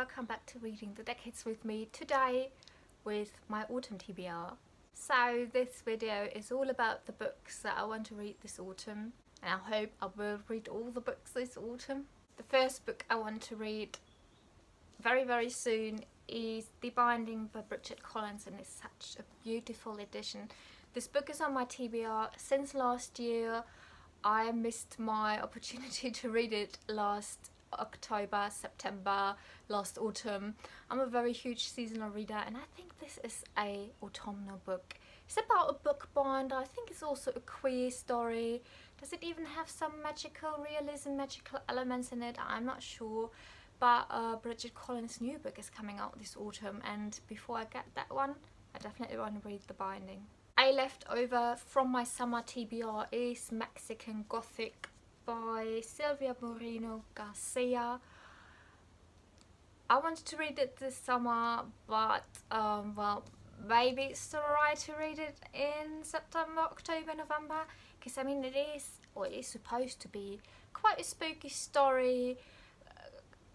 welcome back to Reading the Decades with me today with my autumn TBR. So this video is all about the books that I want to read this autumn, and I hope I will read all the books this autumn. The first book I want to read very soon is The Binding by Bridget Collins, and it's such a beautiful edition. This book is on my TBR since last year. I missed my opportunity to read it last October, September, last autumn. I'm a very huge seasonal reader, and I think this is a autumnal book. It's about a bookbinder. I think it's also a queer story. Does it even have some magical realism, magical elements in it? I'm not sure. But Bridget Collins' new book is coming out this autumn, and before I get that one, I definitely want to read The Binding. A leftover from my summer TBR is Mexican Gothic by Silvia Moreno Garcia. I wanted to read it this summer, but well, maybe it's still right to read it in September, October, November, because I mean it is supposed to be quite a spooky story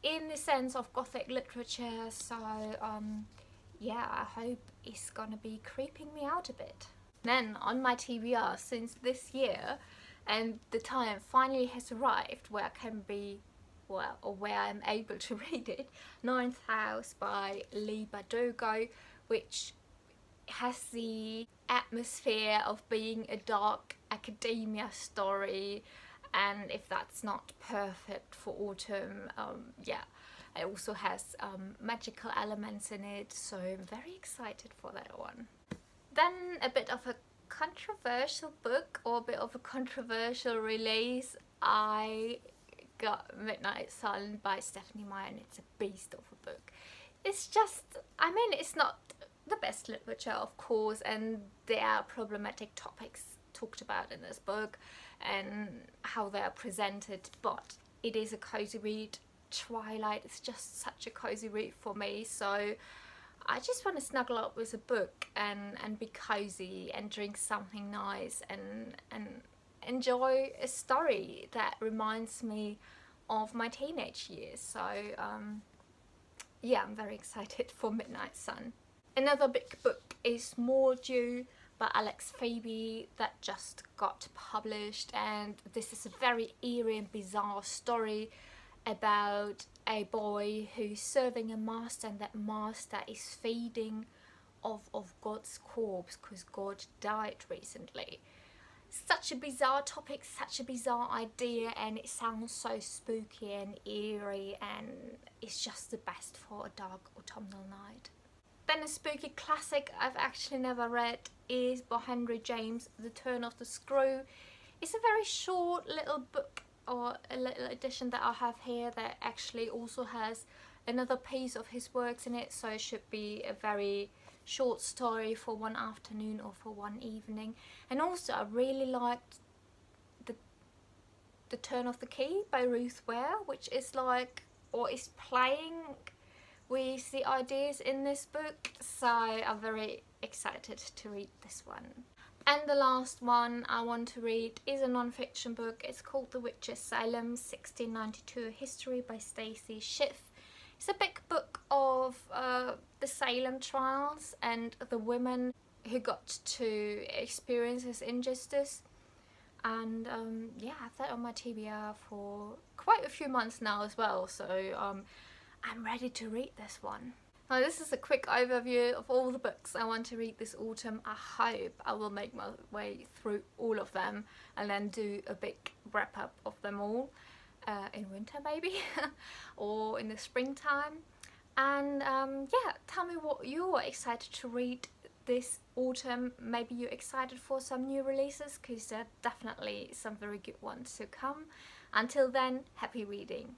in the sense of Gothic literature, so yeah, I hope it's gonna be creeping me out a bit. Then on my TBR since this year, and the time finally has arrived where I can be, well, or where I'm able to read it, Ninth House by Leigh Bardugo, which has the atmosphere of being a dark academia story, and if that's not perfect for autumn, yeah, it also has magical elements in it, so I'm very excited for that one. Then a bit of a controversial book, or a bit of a controversial release. I got Midnight Sun by Stephanie Meyer, and it's a beast of a book. It's just, I mean, it's not the best literature, of course, and there are problematic topics talked about in this book and how they are presented, but it is a cozy read. Twilight is just such a cozy read for me, so I just want to snuggle up with a book and be cozy and drink something nice and enjoy a story that reminds me of my teenage years. So yeah, I'm very excited for Midnight Sun. Another big book is More Dew by Alex Phoebe that just got published, and this is a very eerie and bizarre story about a boy who's serving a master, and that master is feeding of God's corpse because God died recently. Such a bizarre topic, such a bizarre idea, and it sounds so spooky and eerie, and it's just the best for a dark autumnal night. Then a spooky classic I've actually never read is by Henry James, The Turn of the Screw. It's a very short little book, or a little edition that I have here, that actually also has another piece of his works in it, so it should be a very short story for one afternoon or for one evening. And also I really liked The Turn of the Key by Ruth Ware, which is like, or is playing with the ideas in this book, so I'm very excited to read this one. And the last one I want to read is a non-fiction book. It's called The Witch Asylum, 1692 History by Stacy Schiff. It's a big book of the Salem trials and the women who got to experience this injustice. And yeah, I've had that on my TBR for quite a few months now as well, so I'm ready to read this one. Now, this is a quick overview of all the books I want to read this autumn. I hope I will make my way through all of them and then do a big wrap up of them all in winter maybe or in the springtime. And yeah, tell me what you're excited to read this autumn. Maybe you're excited for some new releases, because there are definitely some very good ones to come. Until then, happy reading.